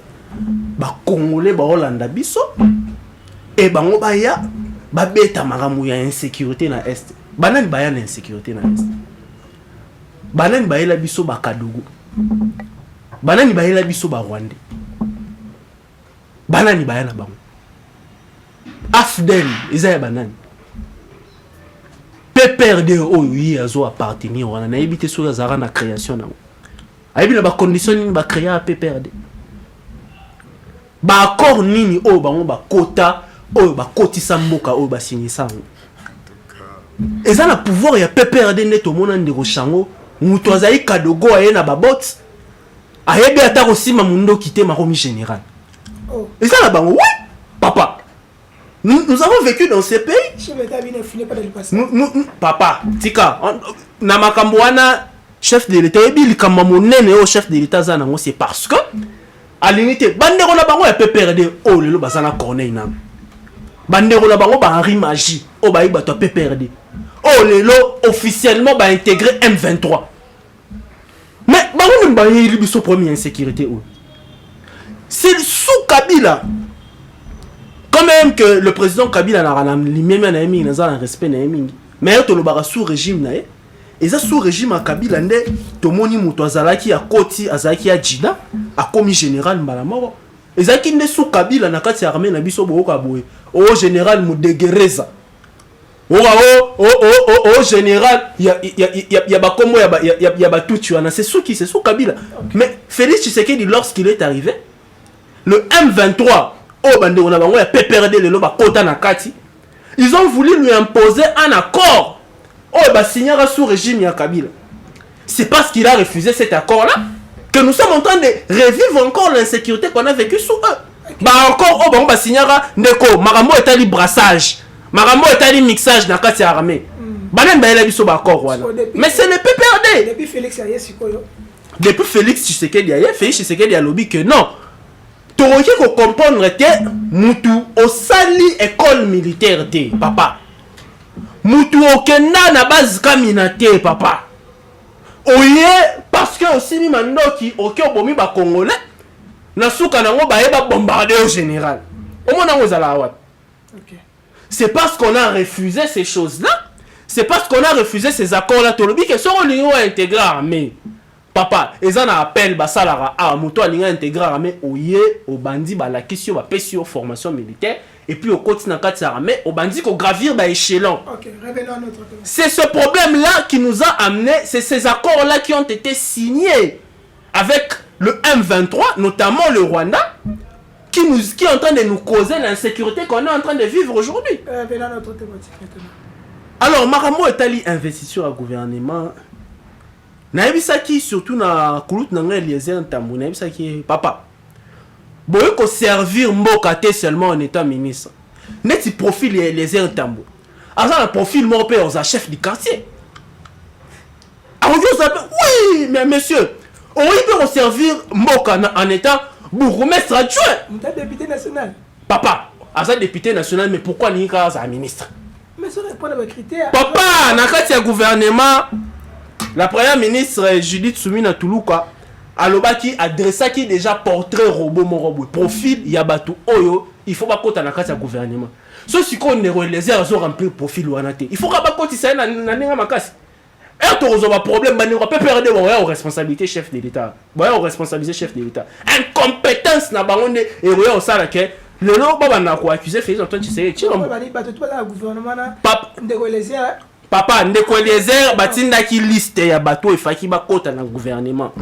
Ba Congolais ba Hollanda biso et bango baya ba beta maramu ya insécurité na est. Banani baya na insécurité na est. Banani baya la biso ba Kadougou. Banani baya la biso ba Rwanda. Banani baya na bango. Afdel Isaiah banani. PPRD oyi azo appartenir wana na ebité sur azara na création na. Ayebi na ba condition ni ba créer PPRD. Ba accord nini o bango ba kota o ba kotisa mboka o ba signisa. Eza na pouvoir ya PPRD neto mona ndeko chango muto azai Kadogo aye na ba bot. Ayebi ata ko sima mundo kité makomi général. Eza na bango oui papa. Nous avons vécu dans ces pays. Papa, tika, na makambo wana chef de l'État ebi likamba monene au chef de l'État zanango c'est parce que à l'unité bandeko na bango ya PPRD oh lelo bazana Corneille na. Bandeko na bango ba Henri Magie oh ba iba to PPRD. Oh lelo officiellement ba intégrer M23. Mais bango ne ba yeli biso premier insécurité oh. C'est sous Kabila. Quand même que le président Kabila n'a un respect, mais il y a sous régime, et ça sous régime à Kabila, Tomoni Moutouazalaki à Koti, Azaki à Djida, à commis général Malamoro. Et ça qui est sous Kabila, n'a qu'à s'armer, n'a biso Bookaboué, au général Moudegereza. Oh général, il y a Bakomo, il y a Batoutu, c'est sous Kabila. Mais Félix Tshisekedi, lorsqu'il est arrivé, le M23, oh bande on a bango ya PPRD le loba kota na kati. Ils ont voulu lui imposer un accord. Oh ba signer sous régime ya Kabila. C'est parce qu'il a refusé cet accord là que nous sommes en train de revivre encore l'insécurité qu'on a vécue sous eux. Bah encore oh bango ba signer ndeko makambo etali brassage. Makambo etali mixage na kati ya armée. Banen ba ela biso ba accord wana. Mais c'est le PPRD. Depuis Félix Aye sikoyo. Depuis Félix Tshisekedi Aye, Félix Tshisekedi a lobby que non. Toroki ko comprendre que mutu au sali école militaire te papa. Mutu okenda na base kaminate papa. Oye parce que aussi mi mandoki oke obomi ba congolais na suka nango ba eba bombarder au général. Au mona ngozala wat. OK. C'est parce qu'on a refusé ces choses-là. C'est parce qu'on a refusé ces accords-là tolobi que sont l'union intégrée armée. Papa, ils en appellent basalara à moto alinga intégrer armée oye au bandi ba la question ba pesio formation militaire et puis au continent kati armée au bandi ko gravir ba échelon. OK, revenons à notre thème. C'est ce problème là qui nous a amené, c'est ces accords là qui ont été signés avec le M23, notamment le Rwanda qui est en train de nous causer l'insécurité qu'on est en train de vivre aujourd'hui. Revenons à notre thématique maintenant. Alors Maramo etali investisseur au gouvernement. Naebisaki surtout na kulut nanga Eliezer Ntambu naebisaki papa boye ko servir mboka te seulement en état ministre neti profil Eliezer Ntambu asa na profil mo pe aux chef du quartier oui mais monsieur on peut servir mboka en état bourgmestre adjoint député national papa asa député national mais pourquoi ni ka za ministre mais ça répond à mes critères papa na kati ya gouvernement. La première ministre Judith Soumina Toulouka alobaki adressaki déjà portrait robot mon robot profil yabatu oyo il faut pas kota na kati ya gouvernement so siko ndero les heures ont rempli profil wana te il faut ka ba koti sa na ninga makasi et to rezo ba problème ba ninga PPRD ba aux responsabilité chef de l'état ba aux responsabilité chef de l'état incompétence na bango et au sala ke le lo ba na ko accuser Félix Antoine Tshisekedi tshilo ba ni ba to la gouvernement na ndeko les heures. Papa, ndeko Eliezer batindaki liste ya bato efaki bakota na gouvernement.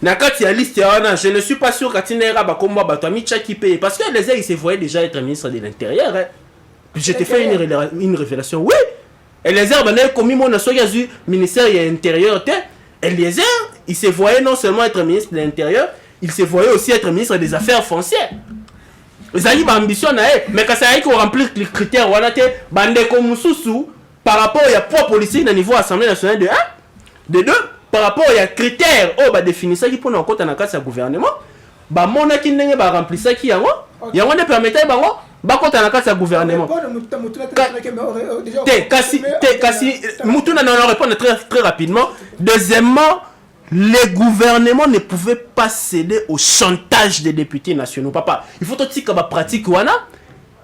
Na kati ya liste wana, je ne suis pas sûr katinera bakomba bato amichaki paye parce que Eliezer il se voyait déjà être ministre de l'Intérieur. Hein. Je t'ai fait une révélation. Oui. Eliezer banay komi mona soki azu ministère de l'Intérieur te. Eliezer, il se voyait non seulement être ministre de l'Intérieur, il se voyait aussi être ministre des Affaires foncières. Ils avaient une ambition na mais quand ça a été remplir les critères wana te bandeko mususu par rapport à poids politique au niveau Assemblée nationale de 1, de 2, par rapport à critères bah définir ça qui pour nous compte dans le gouvernement, bah mon qui n'est pas rempli ça qui yango, yango ne permettait bah bakota na kati ya gouvernement kasi mutuna na répondre très rapidement. Deuxièmement, les gouvernements ne pouvaient pas céder au chantage des députés nationaux. Papa, il faut aussi que la pratique wana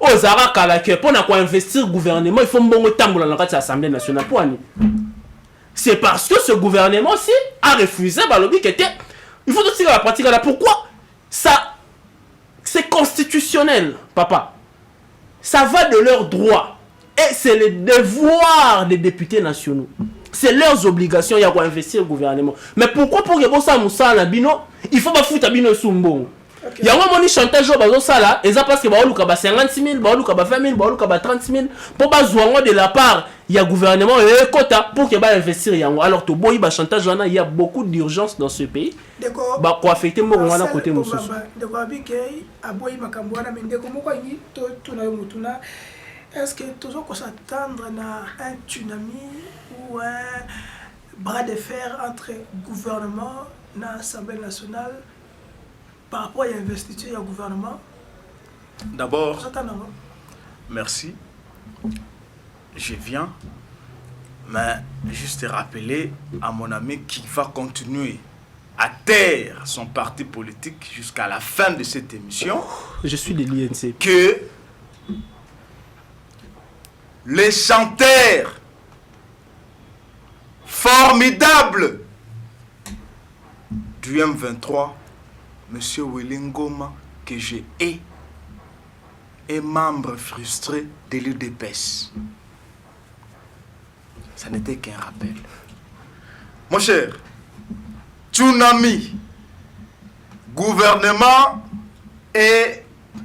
ozara kala que pour na ko investir gouvernement, il faut mbongo tambola na kati ya Assemblée nationale pour ani. C'est parce que ce gouvernement-ci a refusé balobi qui était. Il faut aussi que la pratique là. Pourquoi ça? C'est constitutionnel, papa. Ça va de leurs droits. Et c'est le devoir des députés nationaux. C'est leurs obligations. Il y a quoi investir le gouvernement. Mais pourquoi pour que ça moussa na bino, il faut pas foutre bino sumbon. Il y a un moni chantage au bazo ça là, et ça parce que ba oluka ba 56 000, ba oluka ba 20 000, ba oluka ba 30 000 pour ba zouango de la part il y a gouvernement et quota pour que ba investir yango. Alors to boyi ba chantage wana, il y a beaucoup d'urgence dans ce pays. Ba ko affecter mo wana côté mosusu. D'accord, abike aboyi makambo wana mendeko moko ngi to na yo mutuna. Est-ce que toujours qu'on s'attendre à un tsunami ou un bras de fer entre gouvernement et l'Assemblée nationale par rapport à l'investiture du gouvernement? D'abord, merci. Je viens, mais juste rappeler à mon ami qui va continuer à taire son parti politique jusqu'à la fin de cette émission. Je suis de l'INC. Que les chanteurs formidables du M23, Monsieur Willingoma, que j'ai est membre frustré de l'UDPS. Ça n'était qu'un rappel. Mon cher, tsunami, gouvernement et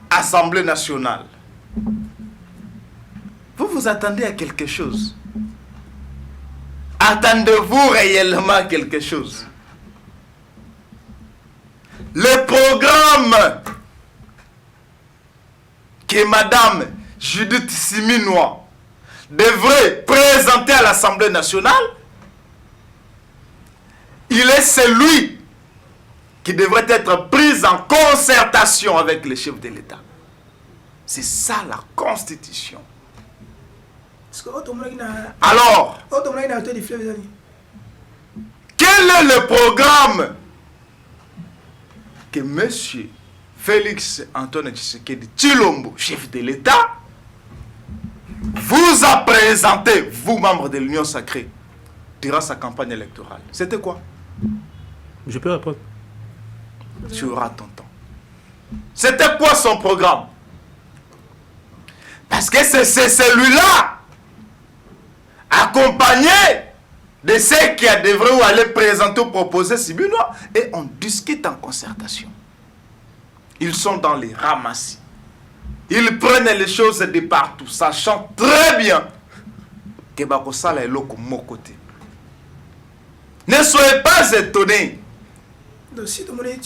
Assemblée nationale. Vous vous attendez à quelque chose? Attendez-vous réellement quelque chose? Le programme que Madame Judith Siminois devrait présenter à l'Assemblée nationale, il est celui qui devrait être pris en concertation avec le chef de l'État. C'est ça la Constitution. Alors, quel est le programme que M. Félix Antoine Tshisekedi Tshilombo, chef de l'État, vous a présenté, vous, membres de l'Union sacrée, durant sa campagne électorale? C'était quoi? Je peux répondre. Tu auras ton temps. C'était quoi son programme? Parce que c'est celui-là, accompagné de ceux qui devraient aller présenter ou proposer Sibinois, et on discute en concertation. Ils sont dans les ramassis. Ils prennent les choses de partout, sachant très bien que Bakosala est là comme mon côté. Ne soyez pas étonnés. Ne soyez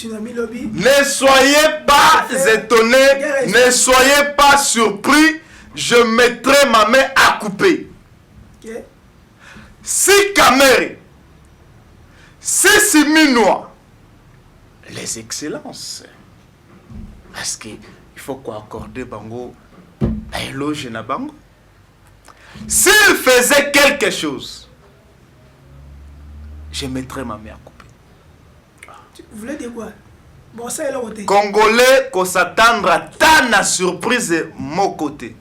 pas étonnés, ne soyez pas surpris. Je mettrai ma main à couper. Si Kamere, si Siminois, les excellences, parce qu'il faut quoi accorder Bango, éloge na Bango. S'il faisait quelque chose, je mettrais ma main à couper. Vous voulez dire quoi? Bon, ça est là côté. Congolais, qu'on s'attendre à tant de surprise de mon côté.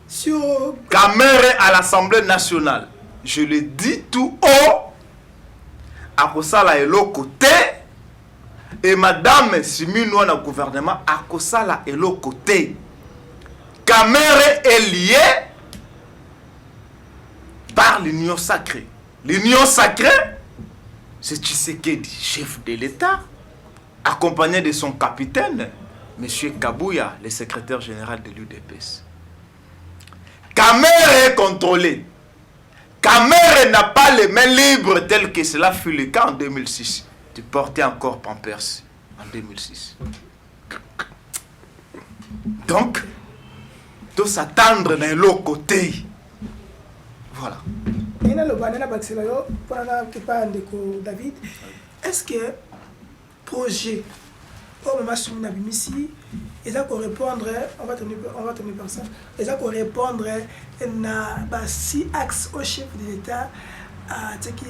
Sur Kamere à l'Assemblée nationale, je le dis tout haut, à Kosala est l'autre côté, et Madame Siminois dans le gouvernement, à Kosala est l'autre côté. Kamere est lié par l'union sacrée. L'union sacrée, c'est Tshisekedi, chef de l'État, accompagné de son capitaine, M. Kabouya, le secrétaire général de l'UDPS. Kamere est contrôlé. Kamere n'a pas les mains libres tel que cela fut le cas en 2006. Tu portais encore Pampers en 2006. Donc, tout s'attendre d'un autre côté. Voilà. David, est-ce que projet oh maman Soumina Bimisi, ils ont répondre, on va tenir par ça, ils ont répondre na 6 axes au chef de l'État à qui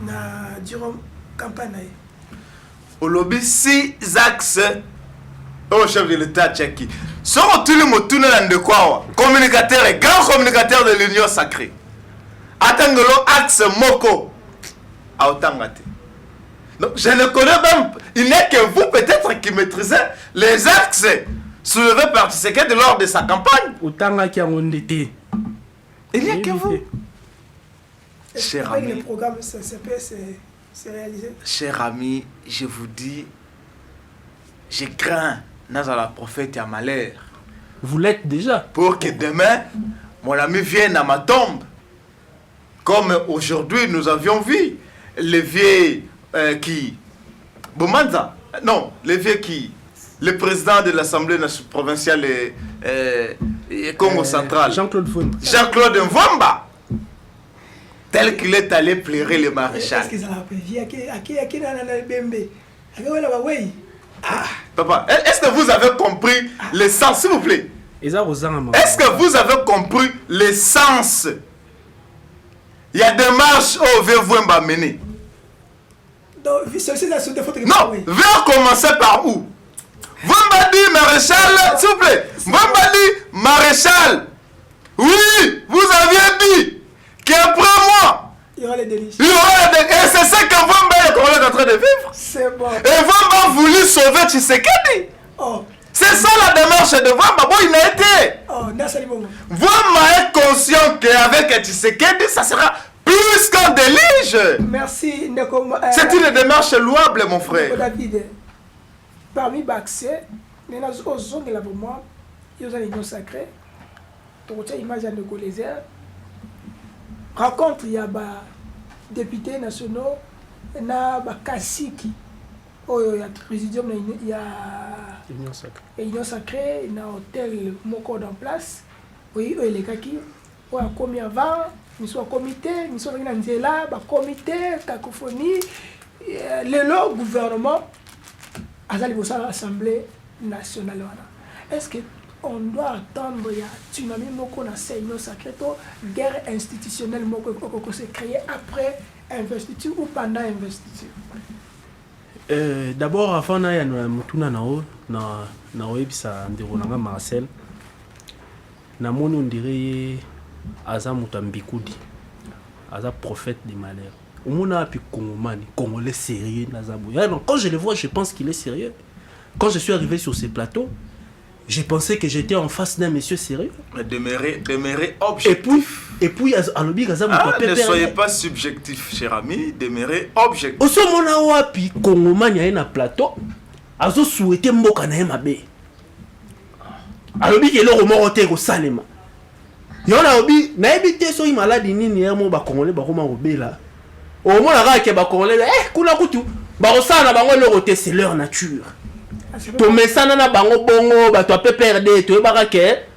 na durant campagne. Au lobby 6 axes au chef de l'État tchèque. Sont tous les mots tournés dans de quoi communicateur et grand communicateur de l'Union sacrée. Attendez axe moko à Otangate. Donc je ne connais même, il n'est que vous peut-être qui maîtrisez les axes soulevés par Tshisekedi lors de sa campagne. Otangate qui a ondité. Il n'y a que vous. Cher ami, le programme CCP c'est réalisé. Cher ami, je vous dis, je crains dans la prophète à malheur. Vous l'êtes déjà. Pour que demain, mon ami vienne à ma tombe. Comme aujourd'hui, nous avions vu les vieux qui... Bomanza. Non, les vieux qui... Le président de l'Assemblée provinciale Congo central. Jean-Claude Mvomba. Jean-Claude Mvomba. Tel qu'il est allé pleurer le maréchal. Est-ce qu'ils ont appelé Papa, est-ce que vous avez compris le sens, s'il vous plaît? Est-ce que vous avez compris le sens? Il y a des marches au Vemba menées. Non, viens commencer par où? Vemba dit maréchal, s'il vous plaît. Vemba dit maréchal. Oui, vous aviez dit qu'après moi, il y aura les délices. Et c'est ça que Vemba est en train de vivre. C'est bon. Et Vemba a voulu sauver Tshisekedi. Oh. C'est ça la démarche de Vemba. Bon, il a été. Oh, Vemba est conscient qu'avec Tshisekedi, ça sera plus qu'un délige. Merci, Ndeko. C'est une démarche louable, mon frère. David, parmi Baxé, nous avons zone de l'avènement, il y a l'Union sacrée. Donc, tu as l'image de Ndeko Lézère. Rencontre, il y a des députés nationaux, il y a des Kassiki. Oh, il y a le présidium, il y a l'Union sacrée, il y a un hôtel Moko en place. Oui, il y a les Kaki. Il y a combien avant, nous sommes comité, nous sommes là, comité, cacophonie. Le gouvernement a l'Assemblée nationale. Est-ce qu'on doit attendre il y a tsunami Moko na l'Union sacrée, guerre institutionnelle Moko qui s'est créée après investiture ou pendant investiture? D'abord, avant de na Marcel, on dirait Aza Mutambikoudi, Aza prophète des malheurs. On a pu Congolais sérieux. Quand je le vois, je pense qu'il est sérieux. Quand je suis arrivé sur ces plateaux, j'ai pensé que j'étais en face d'un monsieur sérieux. Mais demeurer objectif. Et puis ne soyez pas subjectif, cher ami, demeurez objectif. Au moment où api Congomani a un plateau, azo souhaité mboka na mabe. Alobi ke lo morote ko salema. Yona obi na ebité so maladi nini ya mo ba Congolais ba koma obela. Au moment la ke ba Congolais kuna kutu ba osana bango lorote c'est leur nature. To mesana na bango bongo ba to PPRD to ba ke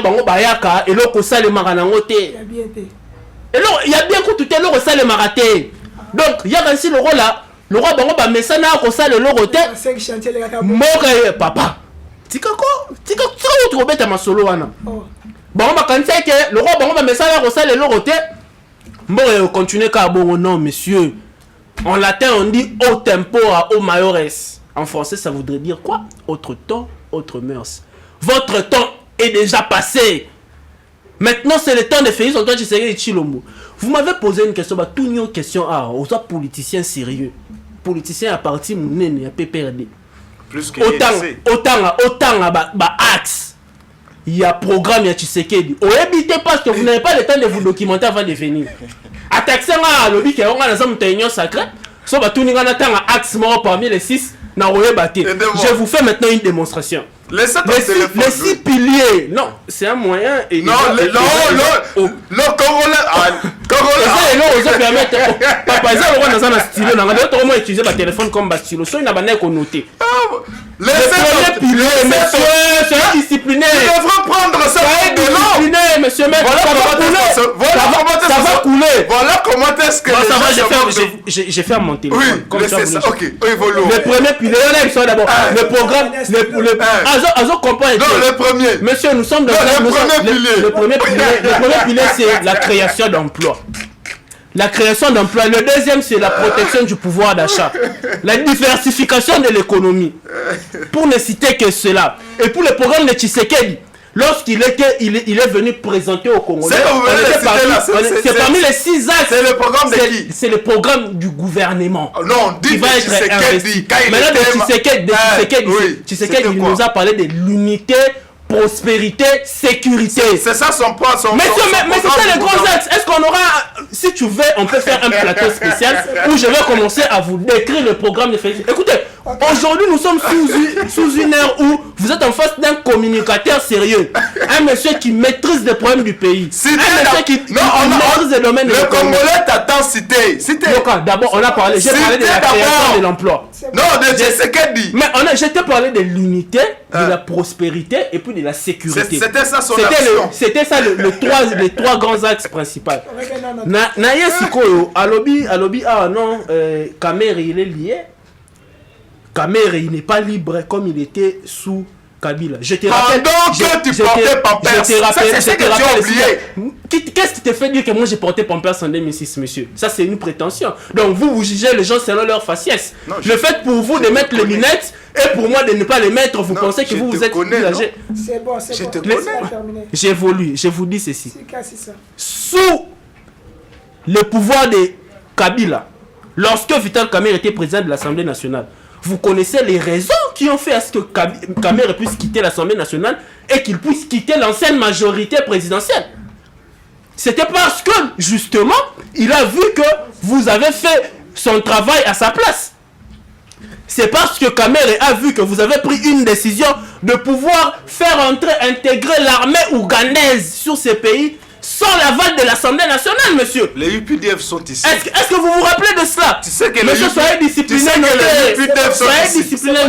bango bayaka et loko salema kana ngote. Il y a bien été. Et là, il y a bien que tout est là, ça le maraté. Donc, il y a ainsi le rôle là. Le roi bango ba mesana ko ça le lorote. Moka papa. Tikako tu obeta masolo wana. Bango ba kanisa ke le roi bango ba mesana ko ça le lorote. Bon continuer ka bon non monsieur. En latin on dit au tempora au maiores. En français ça voudrait dire quoi? Autre temps, autre mœurs. Votre temps est déjà passé. Maintenant, c'est le temps de Félix Antoine Tshisekedi Tshilombo. Vous m'avez posé une question, tout une question aux politiciens sérieux. Politiciens à partir de à PPRD. Plus que autant axe. Il y a programme, il y a Tshisekedi. Évitez pas que vous n'avez pas le temps de vous documenter avant de venir. Attaquez à lobby qui est en réunion sacrée. Sauf que tout le monde attend un axe mort parmi les 6. Je vous fais maintenant une démonstration. Les 6 piliers. Non, c'est un moyen. Et non, le Congolais. Papa, ils ont un stylo. On a utiliser ma téléphone comme stylo. So, il n'a pas noté. Le premier pilier, monsieur, c'est discipliné. Tu devrais prendre ça. Discipliné, monsieur maître. Ça va couler. Voilà comment est-ce que. Ça va, j'ai fait mon téléphone. Oui, c'est ça. Ok, évolue. Le premier pilier, il y en a d'abord. Le programme. Azo comprend. Non, le premier. Monsieur, nous sommes dans le premier pilier, c'est la création d'emplois. La création d'emplois. Le deuxième, c'est la protection du pouvoir d'achat. La diversification de l'économie. Pour ne citer que cela. Et pour le programme de Tshisekedi, lorsqu'il est venu présenter au Congolais, c'est parmi les 6 axes. C'est le programme de qui? C'est le programme du gouvernement. Non, qui va être investi. Maintenant, de Tshisekedi, il nous a parlé de l'unité, prospérité, sécurité. C'est ça son point. Mais c'est ça les grands axes. Est-ce qu'on aura, si tu veux, on peut faire un plateau spécial où je vais commencer à vous décrire le programme de félicité. Écoutez, aujourd'hui nous sommes sous une ère où vous êtes en face d'un communicateur sérieux, un monsieur qui maîtrise les problèmes du pays, un monsieur qui maîtrise les domaines de l'économie. Le Congolais t'attend citer. D'abord on a parlé, j'ai parlé de la création de l'emploi. Non, de Tshisekedi. Mais je t'ai parlé de l'unité, de la prospérité et puis de la sécurité. C'était ça son action. C'était ça les trois grands axes principaux. Naye sikoyo alobi non Kamere il est lié. Kamere il n'est pas libre comme il était sous Kabila. Je te rappelle. Pendant que tu portais Pampers. C'est ce que tu as oublié. Qu'est-ce qui te fait dire que moi j'ai porté Pampers en 2006, monsieur? Ça c'est une prétention. Donc vous jugez les gens selon leur faciès. Non, le fait pour vous de mettre les lunettes et pour moi de ne pas les mettre, vous pensez que vous êtes plus âgé. C'est bon, je te connais. J'évolue, je vous dis ceci. Sous le pouvoir de Kabila, lorsque Vital Kamerhe était président de l'Assemblée nationale, vous connaissez les raisons qui ont fait à ce que Kamerhe puisse quitter l'Assemblée nationale et qu'il puisse quitter l'ancienne majorité présidentielle. C'était parce que, justement, il a vu que vous avez fait son travail à sa place. C'est parce que Kamerhe a vu que vous avez pris une décision de pouvoir faire intégrer l'armée ougandaise sur ces pays sans l'aval de l'Assemblée nationale, monsieur. Les UPDF sont ici. Est-ce que vous vous rappelez de cela? Tu sais que monsieur, soyez discipliné,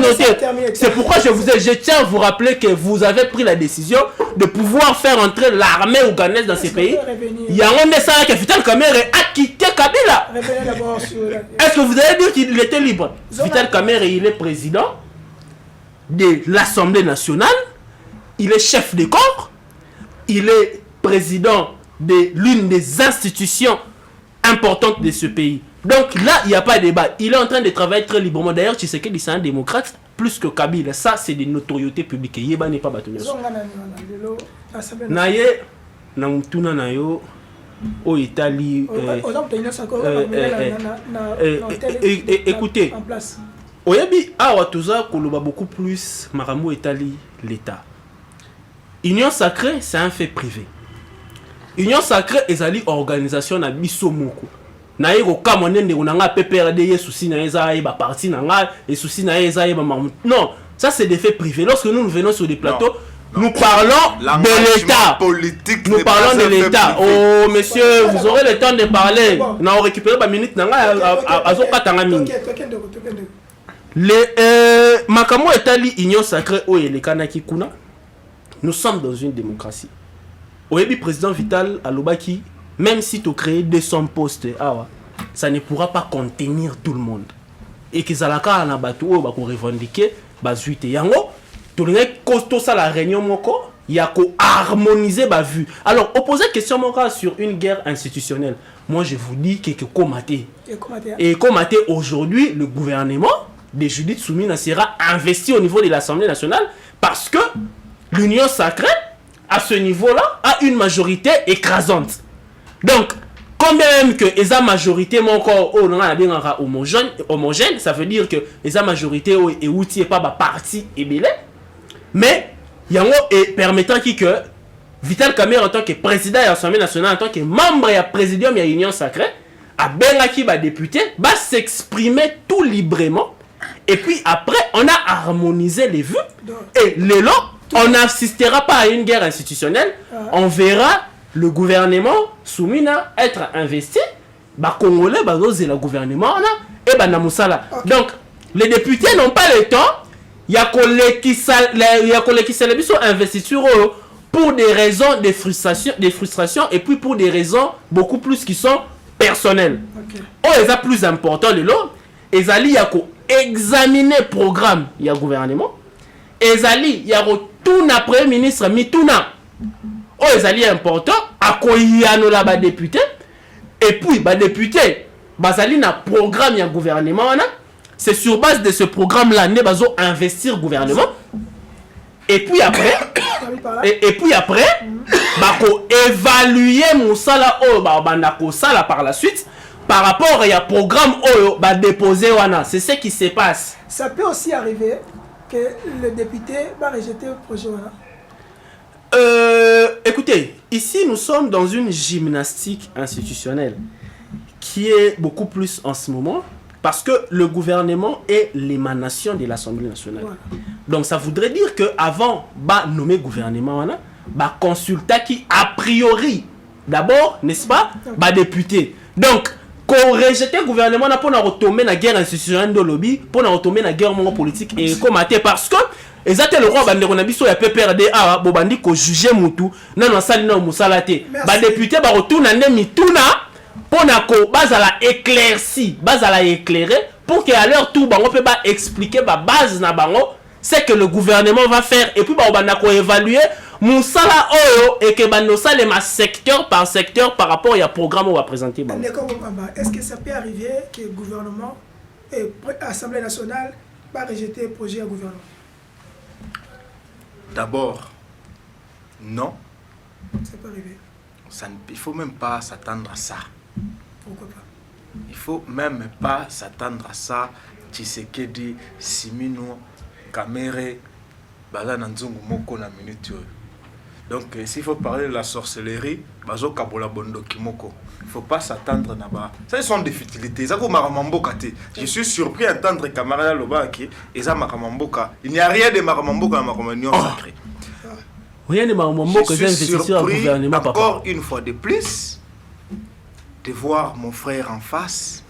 notez. C'est pourquoi je tiens à vous rappeler que vous avez pris la décision de pouvoir faire entrer l'armée ougandaise dans ces pays. Il y a un des ça que Vital Kamerhe a quitté Kabila. Est-ce que vous allez dire qu'il était libre? Vital Kamerhe, il est président de l'Assemblée nationale, il est chef de corps, il est président de l'une des institutions importantes de ce pays. Donc là, il n'y a pas de débat. Il est en train de travailler très librement. D'ailleurs, tu sais qu'il est un démocrate plus que Kabila. Ça, c'est des notoriétés publiques. Yeba n'est pas battu. Naye, Namtuna Nayo, au Italie. Écoutez, Oyebi, Awatuza, Koloba beaucoup plus, Maramou Italie, l'État. Union sacrée, c'est un fait privé. Union sacrée ezali organisation na biso moko. Na yeko kamonende unanga PPRD yesusi na eza ba parti na nga et souci na eza ba non, ça c'est des faits privés. Lorsque nous venons sur des plateaux, nous parlons de l'État. Nous parlons de l'État. Oh monsieur, vous aurez le temps de parler. Na on récupérer ba minute na nga azoka tanga mingi. Les Makamo etali Union sacrée o elekanaki kuna. Nous sommes dans une démocratie. Oyebi président Vital Alobaki, même si tu crées 200 postes, ça ne pourra pas contenir tout le monde. Et qu'ils alaka na batu o ba ko revendiquer bazuite yango, tout le costo ça la réunion moko, ya ko harmoniser ba vue. Alors opposer question moko sur une guerre institutionnelle. Moi je vous dis que Komaté. Et Komaté aujourd'hui le gouvernement de Judith Soumina sera investi au niveau de l'Assemblée nationale parce que l'Union sacrée à ce niveau-là, a une majorité écrasante. Donc, combien même que esa majorité encore homogène, ça veut dire que esa majorité est outil pas ba parti et belé, mais yango est permettant que Vital Kamerhe en tant que président de l'Assemblée nationale, en tant que membre de la présidium de l'Union sacrée, a benaki ba député, va s'exprimer tout librement. Et puis après, on a harmonisé les vues et les lots. On n'assistera pas à une guerre institutionnelle. On verra le gouvernement Soumina être investi. Bah Congolais, bah le gouvernement et bah Namusala. Donc les députés n'ont pas le temps il y a biso investiture pour des raisons de frustration et puis pour des raisons beaucoup plus qui sont personnelles. Oh, c'est plus important de l'autre. Ezali ya ko examiner programme ya gouvernement. Ezali ya tout na premier ministre mituna. Oh, ezali important akoyano la ba député et puis ba député bazali na programme ya gouvernement na. C'est sur base de ce programme là né bazo investir gouvernement. Et puis après bako évaluer mosala o ba banda ko sala par la suite. Par rapport à programme Oyo, bah déposer wana, c'est ce qui se passe. Ça peut aussi arriver que le député va rejeter le projet wana. Écoutez, ici nous sommes dans une gymnastique institutionnelle qui est beaucoup plus en ce moment parce que le gouvernement est l'émanation de l'Assemblée nationale. Voilà. Donc ça voudrait dire que avant bah nommer gouvernement wana, bah consulta qui a priori d'abord, n'est-ce pas, bah député. Donc qu'on rejette le gouvernement pour retomber dans la guerre institutionnelle de lobby, pour retomber dans la guerre politique et commater parce que exactement le roi bandeko na biso ya PPRD a bobandi ko juger mutu na na sali na musalate ba député ba retourna ne mituna pour na ko bazala éclairci bazala éclairer pour que à leur tour bango peut ba expliquer ba base na bango c'est que le gouvernement va faire et puis ba banda ko évaluer Moussala Oyo et que Banosale ma secteur par rapport à programme où on va présenter. Est-ce que ça peut arriver que le gouvernement et l'Assemblée nationale va rejeter le projet au gouvernement? D'abord, non. Ça peut arriver. Il ne faut même pas s'attendre à ça. Pourquoi pas? Il ne faut même pas s'attendre à ça. Tshisekedi, Simino, Kamere, Bala Nanzungu Moko na minute. Donc, s'il faut parler de la sorcellerie, bazo kabola bondo kimoko. Il ne faut pas s'attendre là-bas. Ça, sont des futilités. Je suis surpris d'entendre camarade Loba qui est Maramamboka. Il n'y a rien de Maramamboka dans ma communion sacrée. Rien de Maramamboka, je suis surpris encore une fois de plus de voir mon frère en face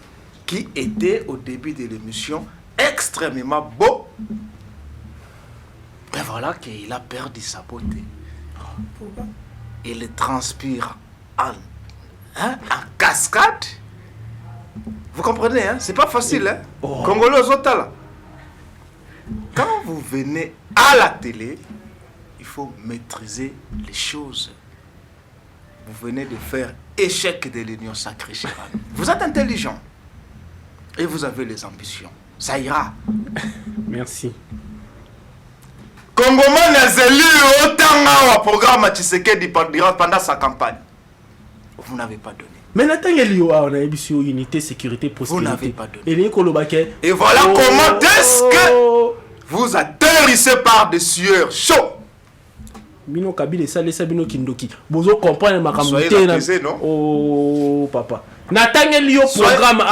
qui était au début de l'émission extrêmement beau. Et voilà qu'il a perdu sa beauté. Pourquoi? Il transpire en cascade. Vous comprenez, hein? C'est pas facile, hein? Congolais aux autres là. Quand vous venez à la télé, il faut maîtriser les choses. Vous venez de faire échec de l'union sacrée. Vous êtes intelligent et vous avez les ambitions. Ça ira. Merci. Congoman a élu autant au programme Tshisekedi pendant sa campagne. Vous n'avez pas donné. Mais on a unité, sécurité, prospérité. Vous n'avez pas donné. Et voilà comment est-ce que vous atterrissez par des sueurs chauds. Bino Kabila ça Sabino Kindoki. Bozo comprendre ma communauté non? Oh papa. Natangeli au programme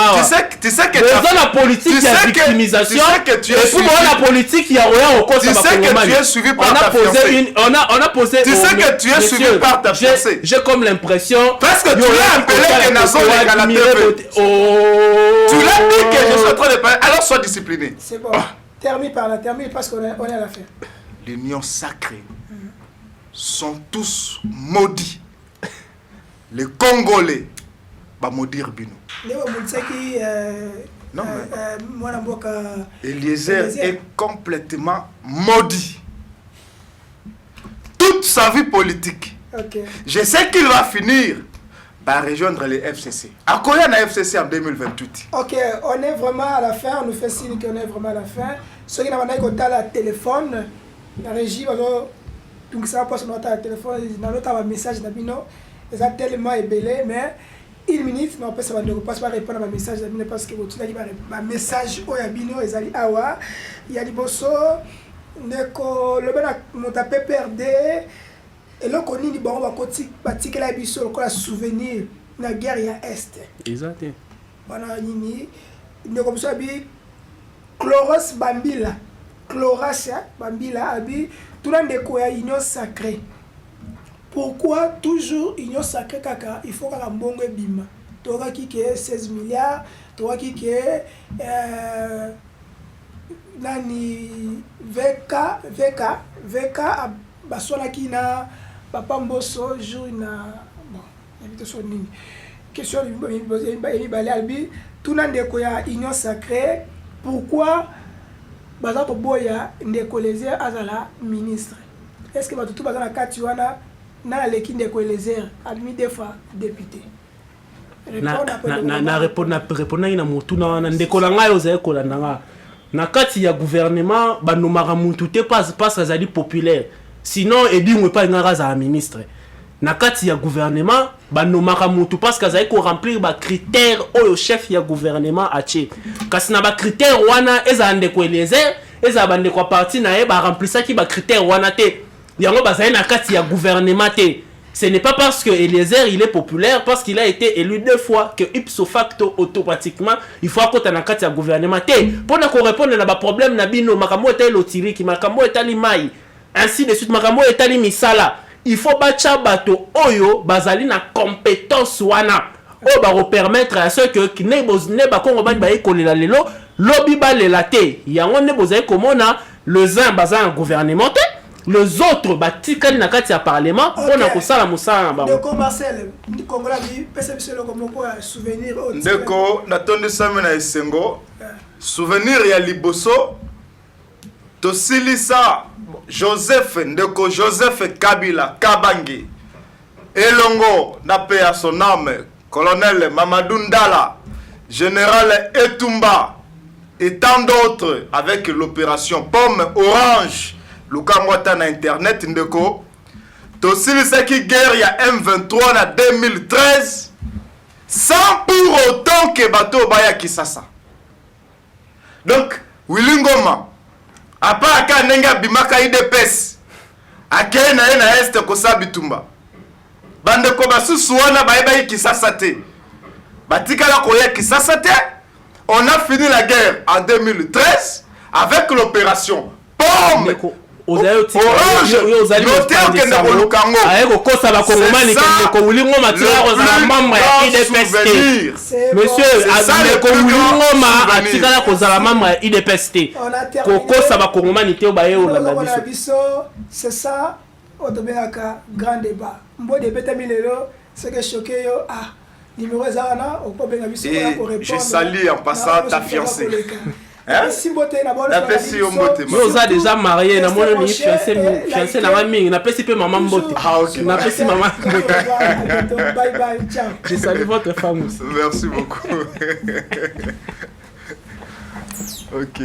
tu sais que la politique il y a victimisation. Tu sais que tu es suivi. La politique il y a rien au cause de tu sais que tu es suivi par ta fiancée. On a posé tu sais que tu es suivi par ta fiancée. J'ai comme l'impression parce que tu l'as appelé que Nazo est à la TV. Tu l'as dit que je suis en train de parler. Alors sois discipliné. C'est bon. Termine parce qu'on est à la fin. L'union sacrée sont tous maudits. Les Congolais va maudire Bino. Non, mais Eliezer est complètement maudit. Toute sa vie politique. Okay. Je sais qu'il va finir par rejoindre les FCC. À quoi il y a un FCC en 2028? Ok, on est vraiment à la fin. On nous fait signe qu'on est vraiment à la fin. Ceux qui n'ont pas le téléphone, la régie, donc ça va passer notre téléphone, dans notre message d'Abino, ils ont tellement ébellé, mais une minute, mais après ça va ne pas répondre à ma message d'Abino parce que tu as dit ma message au Abino, ils ont dit awa, il y a des bosso, neko le ben mon tapé perdé, et là qu'on dit bon on va continuer la biso le souvenir la guerre ya est. Exact. Voilà nini, ne comme ça bi Chloros Bambila, Chloras Bambila abi tout le monde est union sacrée. Pourquoi toujours union sacrée kaka? Il faut qu'un bon bima. Toi qui est 16 milliards, toi qui est nani VK baswanaki na papa Mbosso jour na bon invité sur nini question mibale albi tuna ndeko ya union sacrée pourquoi baza ko boya ndeko Lézère azala ministre est-ce que batutu baza na kati wana na leki ndeko Lézère admis des fois député na répondre na motuna wana ndeko la ngai oza ekolanda nga na kati ya gouvernement banomaka muntu te parce azali populaire sinon ebingwe pa ngara za ministre na kati ya gouvernement banomaka muntu parce azali ko remplir ba critères oyo chef ya gouvernement atie kasi na ba critères wana eza ndeko Lézère eza bande kwa parti na ye ba remplissaki ba critères wana te yango bazali na kati ya gouvernement te. Ce n'est pas parce que Lézère il est populaire, parce qu'il a été élu 2 fois que ipso facto automatiquement il faut qu'on ait un gouvernement. Pour nous répondre à un problème nabino makambo etali lotiriki makambo etali mai ainsi de suite makambo etali misala il faut bacha bato oyo bazali na compétence wana o ba permettre à ceux que ne ba kongo bani ba ekolela lelo lobi ba lela te yango ne bozali komona le zin bazan gouvernement te. Les autres batikali na kati ya parlement on a kosala musala ba ndeko Marcel Kongola bi pesa biselo komoko ya souvenir ndeko natondi same na esengo souvenir ya liboso tosilisa ndeko Joseph Kabila Kabangi elongo na paix à son âme colonel Mamadou Ndala général Etumba et tant d'autres avec l'opération Pomme Orange Luka Mwata na internet ndeko tosilisa ki guerre ya M23 na 2013 sans pour autant que bato baya Kisasa. Donc Willy Ngoma apa aka nenga bimaka IDPS akei na ye na este kosa bitumba bandeko basusu wana baye Kisasa te batikala koya Kisasa te. On a fini la guerre en 2013 avec l'opération Pomme Orange, c'est ça, on devient un grand débat. C'est que choqué, numéro Zana, on peut bien j'ai sali en passant ta fiancée. Si beauté na bonne nous a déjà marié na mon ami fiancé na mami na pesi pe maman mbote na pesi maman bye bye ciao je salue votre femme merci beaucoup. OK.